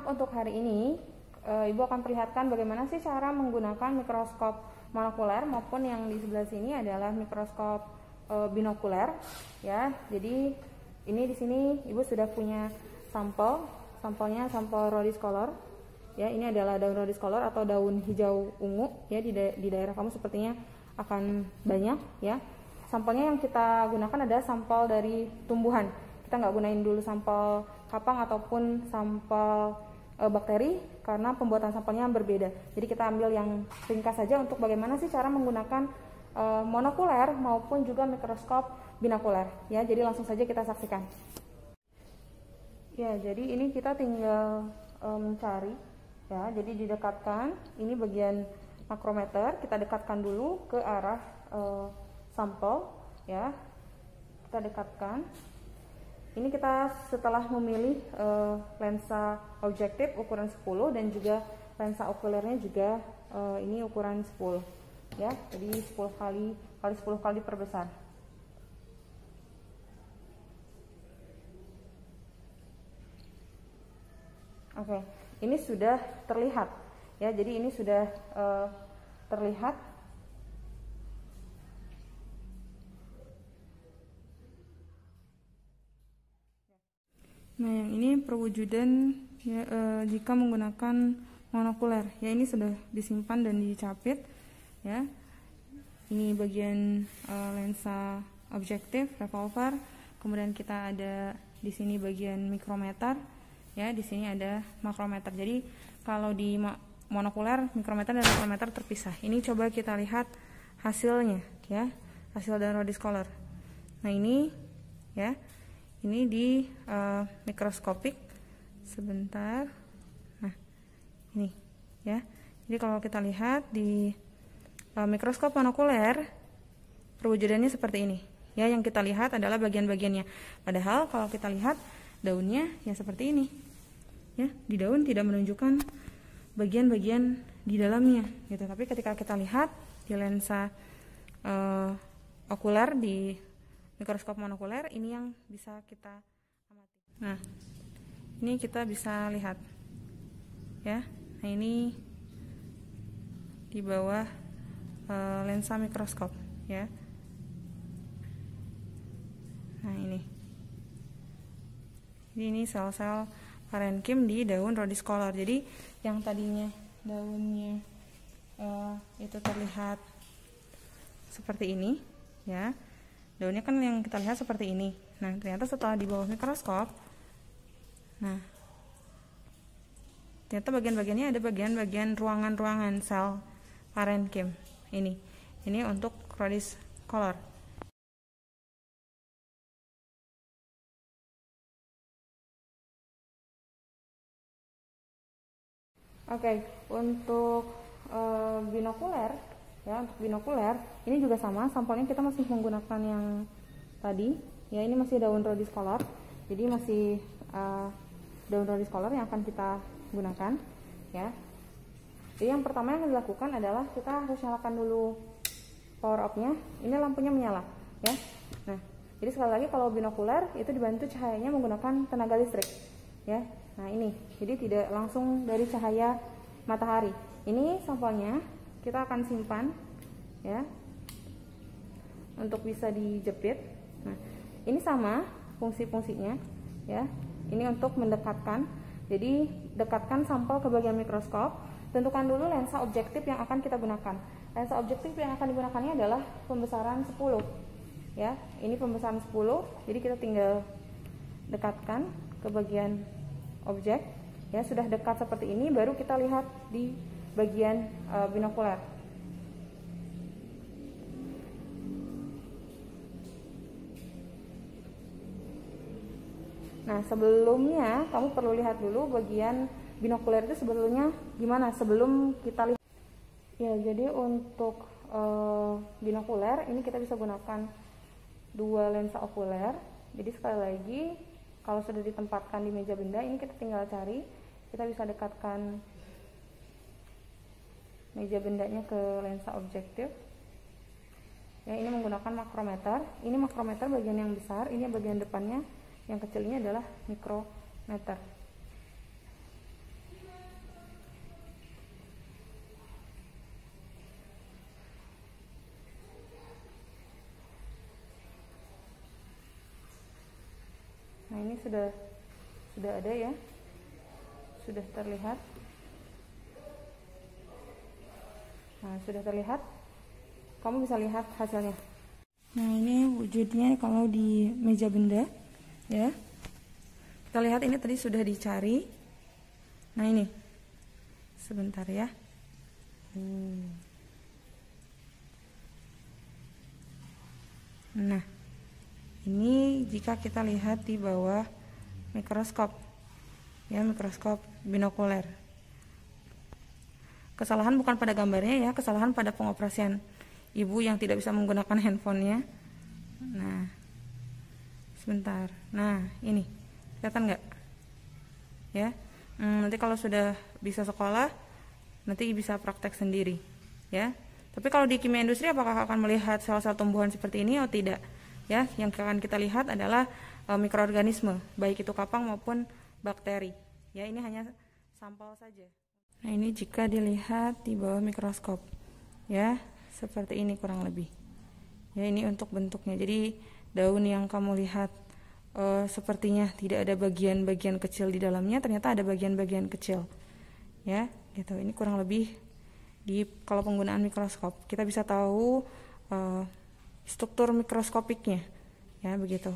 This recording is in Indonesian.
untuk hari ini Ibu akan perlihatkan bagaimana sih cara menggunakan mikroskop monokuler maupun yang di sebelah sini adalah mikroskop binokuler ya. Jadi ini di sini Ibu sudah punya sampelnya sampel rhodys color ya. Ini adalah daun rhodys color atau daun hijau ungu ya. Di daerah kamu sepertinya akan banyak ya. Sampelnya yang kita gunakan adalah sampel dari tumbuhan. Kita nggak gunain dulu sampel kapang ataupun sampel bakteri karena pembuatan sampelnya berbeda. Jadi kita ambil yang ringkas saja untuk bagaimana sih cara menggunakan monokuler maupun juga mikroskop binokuler ya. Jadi langsung saja kita saksikan. Ya, jadi ini kita tinggal mencari ya. Jadi didekatkan, ini bagian makrometer, kita dekatkan dulu ke arah sampel ya. Kita dekatkan. Ini kita setelah memilih lensa objektif ukuran 10 dan juga lensa okulernya juga ini ukuran 10 ya. Jadi 10 kali 10 kali perbesar. Oke, ini sudah terlihat ya. Jadi ini sudah terlihat. Nah, yang ini perwujudan ya, jika menggunakan monokuler. Ya, ini sudah disimpan dan dicapit ya. Ini bagian lensa objektif revolver. Kemudian kita ada di sini bagian mikrometer ya, di sini ada makrometer. Jadi kalau di monokuler, mikrometer dan makrometer terpisah. Ini coba kita lihat hasilnya ya. Hasil dari rhodys color. Nah, ini ya. Ini di mikroskopik sebentar. Nah, ini ya. Jadi kalau kita lihat di mikroskop monokuler perwujudannya seperti ini. Ya, yang kita lihat adalah bagian-bagiannya. Padahal kalau kita lihat daunnya ya seperti ini. Ya, di daun tidak menunjukkan bagian-bagian di dalamnya gitu. Tapi ketika kita lihat di lensa okuler di mikroskop monokuler, ini yang bisa kita amati. Nah, ini kita bisa lihat ya. Nah, ini di bawah lensa mikroskop ya. Nah, ini sel-sel parenkim di daun rhodys color. Jadi yang tadinya daunnya itu terlihat seperti ini ya. Daunnya kan yang kita lihat seperti ini. Nah, ternyata setelah di bawah mikroskop, nah, ternyata bagian-bagiannya ada bagian-bagian ruangan-ruangan sel parenkim. Ini untuk rhodys color. Oke, untuk binokuler ya, untuk binokuler ini juga sama, sampelnya kita masih menggunakan yang tadi ya. Ini masih daun rhodys color, jadi masih daun rhodys color yang akan kita gunakan ya. Jadi yang pertama yang dilakukan adalah kita harus nyalakan dulu power off-nya. Ini lampunya menyala ya. Nah, jadi sekali lagi kalau binokuler itu dibantu cahayanya menggunakan tenaga listrik ya. Nah, ini jadi tidak langsung dari cahaya matahari. Ini sampelnya kita akan simpan ya untuk bisa dijepit. Nah, ini sama fungsi-fungsinya ya. Ini untuk mendekatkan. Jadi dekatkan sampel ke bagian mikroskop. Tentukan dulu lensa objektif yang akan kita gunakan. Lensa objektif yang akan digunakannya adalah pembesaran 10 ya. Ini pembesaran 10. Jadi kita tinggal dekatkan ke bagian objek ya. Sudah dekat seperti ini, baru kita lihat di bagian binokuler. Nah, sebelumnya kamu perlu lihat dulu bagian binokuler itu sebetulnya gimana sebelum kita lihat. Ya, jadi untuk binokuler ini kita bisa gunakan dua lensa okuler. Jadi sekali lagi, kalau sudah ditempatkan di meja benda, ini kita tinggal cari. Kita bisa dekatkan meja bendanya ke lensa objektif. Ya, ini menggunakan makrometer. Ini makrometer bagian yang besar, ini bagian depannya. Yang kecil ini adalah mikrometer. Nah, ini sudah ada ya, sudah terlihat. Nah, sudah terlihat, kamu bisa lihat hasilnya. Nah, ini wujudnya kalau di meja benda ya. Kita lihat ini tadi sudah dicari. Nah, ini sebentar ya. Nah, ini jika kita lihat di bawah mikroskop ya, mikroskop binokuler. Kesalahan bukan pada gambarnya ya, kesalahan pada pengoperasian ibu yang tidak bisa menggunakan handphonenya. Nah, sebentar. Nah, ini kelihatan nggak ya? Nanti kalau sudah bisa sekolah, nanti bisa praktek sendiri ya. Tapi kalau di kimia industri, apakah akan melihat sel-sel tumbuhan seperti ini? Oh, tidak ya. Yang akan kita lihat adalah mikroorganisme, baik itu kapang maupun bakteri ya. Ini hanya sampel saja. Nah, ini jika dilihat di bawah mikroskop ya, seperti ini kurang lebih ya. Ini untuk bentuknya. Jadi daun yang kamu lihat sepertinya tidak ada bagian-bagian kecil di dalamnya, ternyata ada bagian-bagian kecil ya gitu. Ini kurang lebih di kalau penggunaan mikroskop kita bisa tahu struktur mikroskopiknya ya, begitu.